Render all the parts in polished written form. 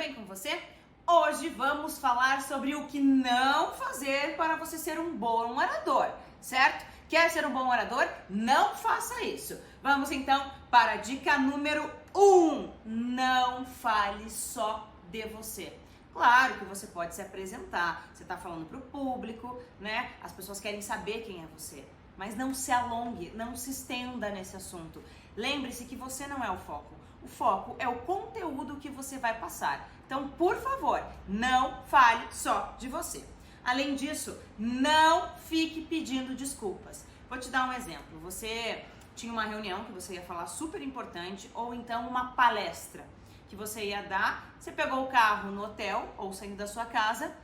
bem com você? Hoje vamos falar sobre o que não fazer para você ser um bom orador, certo? Quer ser um bom orador? Não faça isso. Vamos então para a dica número 1. Não fale só de você. Claro que você pode se apresentar, você está falando para o público, né? As pessoas querem saber quem é você. Mas não se alongue, não se estenda nesse assunto. Lembre-se que você não é o foco. O foco é o conteúdo que você vai passar. Então, por favor, não fale só de você. Além disso, não fique pedindo desculpas. Vou te dar um exemplo. Você tinha uma reunião que você ia falar super importante, ou então uma palestra que você ia dar. Você pegou o carro no hotel ou saindo da sua casa,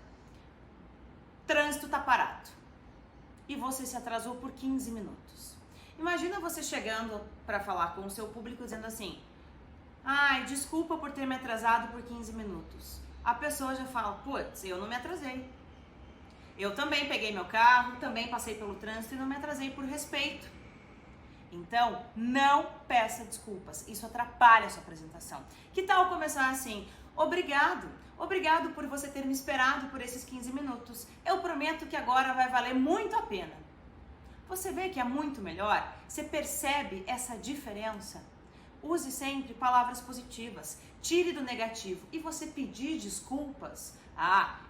trânsito tá parado e você se atrasou por 15 minutos. Imagina você chegando para falar com o seu público dizendo assim: ai, desculpa por ter me atrasado por 15 minutos. A pessoa já fala: putz, eu não me atrasei. Eu também peguei meu carro, também passei pelo trânsito e não me atrasei por respeito. Então, não peça desculpas. Isso atrapalha a sua apresentação. Que tal começar assim: obrigado. Obrigado por você ter me esperado por esses 15 minutos. Eu prometo que agora vai valer muito a pena. Você vê que é muito melhor? Você percebe essa diferença? Use sempre palavras positivas. Tire do negativo. E você pedir desculpas,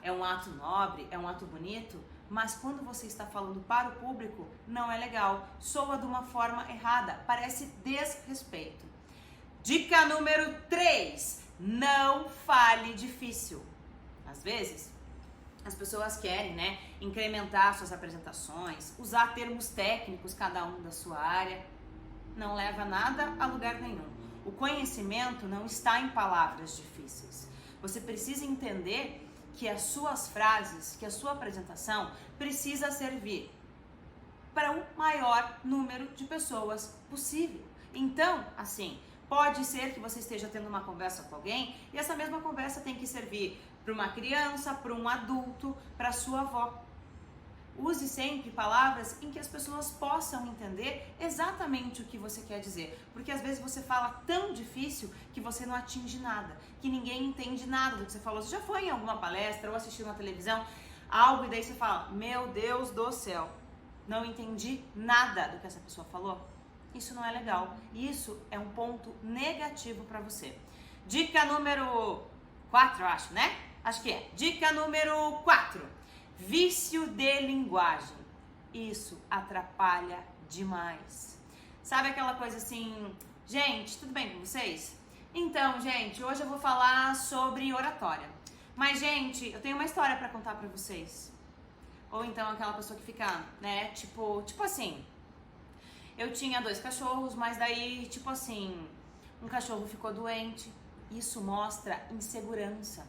é um ato nobre, é um ato bonito, mas quando você está falando para o público, não é legal. Soa de uma forma errada, parece desrespeito. Dica número 3. Não fale difícil. Às vezes, as pessoas querem, incrementar suas apresentações, usar termos técnicos, cada um da sua área. Não leva nada a lugar nenhum. O conhecimento não está em palavras difíceis. Você precisa entender que as suas frases, que a sua apresentação precisa servir para o maior número de pessoas possível. Então, assim, pode ser que você esteja tendo uma conversa com alguém e essa mesma conversa tem que servir para uma criança, para um adulto, para sua avó. Use sempre palavras em que as pessoas possam entender exatamente o que você quer dizer. Porque às vezes você fala tão difícil que você não atinge nada, que ninguém entende nada do que você falou. Você já foi em alguma palestra ou assistiu na televisão algo e daí você fala: meu Deus do céu, não entendi nada do que essa pessoa falou? Isso não é legal. Isso é um ponto negativo para você. Dica número 4, eu acho, né? Acho que é. Dica número 4. Vício de linguagem. Isso atrapalha demais. Sabe aquela coisa assim: gente, tudo bem com vocês? Então, gente, hoje eu vou falar sobre oratória. Mas, gente, eu tenho uma história pra contar pra vocês. Ou então aquela pessoa que fica, tipo assim: eu tinha 2 cachorros, mas daí, tipo assim, um cachorro ficou doente. Isso mostra insegurança.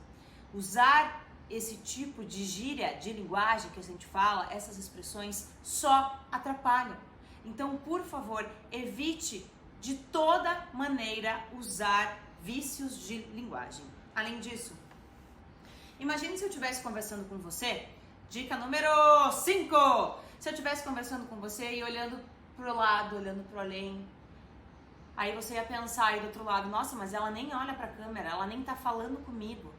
Usar esse tipo de gíria, de linguagem que a gente fala, essas expressões só atrapalham. Então, por favor, evite de toda maneira usar vícios de linguagem. Além disso, imagine se eu estivesse conversando com você, dica número 5. Se eu estivesse conversando com você e olhando pro lado, olhando pro além, aí você ia pensar aí do outro lado: nossa, mas ela nem olha pra câmera, ela nem tá falando comigo.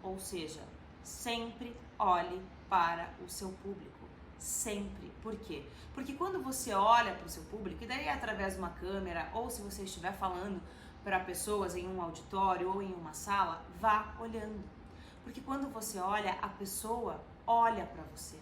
Ou seja, sempre olhe para o seu público. Sempre. Por quê? Porque quando você olha para o seu público, e daí através de uma câmera, ou se você estiver falando para pessoas em um auditório ou em uma sala, vá olhando. Porque quando você olha, a pessoa olha para você.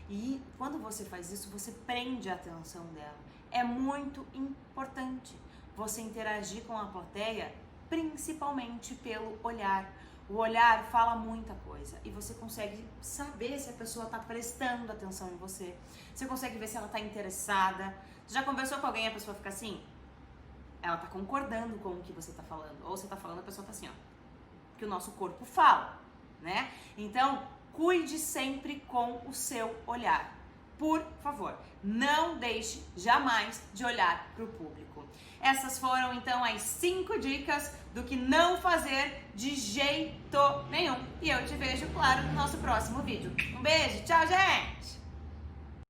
E quando você faz isso, você prende a atenção dela. É muito importante você interagir com a plateia, principalmente pelo olhar. O olhar fala muita coisa e você consegue saber se a pessoa está prestando atenção em você. Você consegue ver se ela está interessada. Você já conversou com alguém e a pessoa fica assim? Ela está concordando com o que você está falando. Ou você está falando, a pessoa está assim, ó. Que o nosso corpo fala, né? Então, cuide sempre com o seu olhar. Por favor, não deixe jamais de olhar para o público. Essas foram então as 5 dicas do que não fazer de jeito nenhum. E eu te vejo, claro, no nosso próximo vídeo. Um beijo, tchau, gente!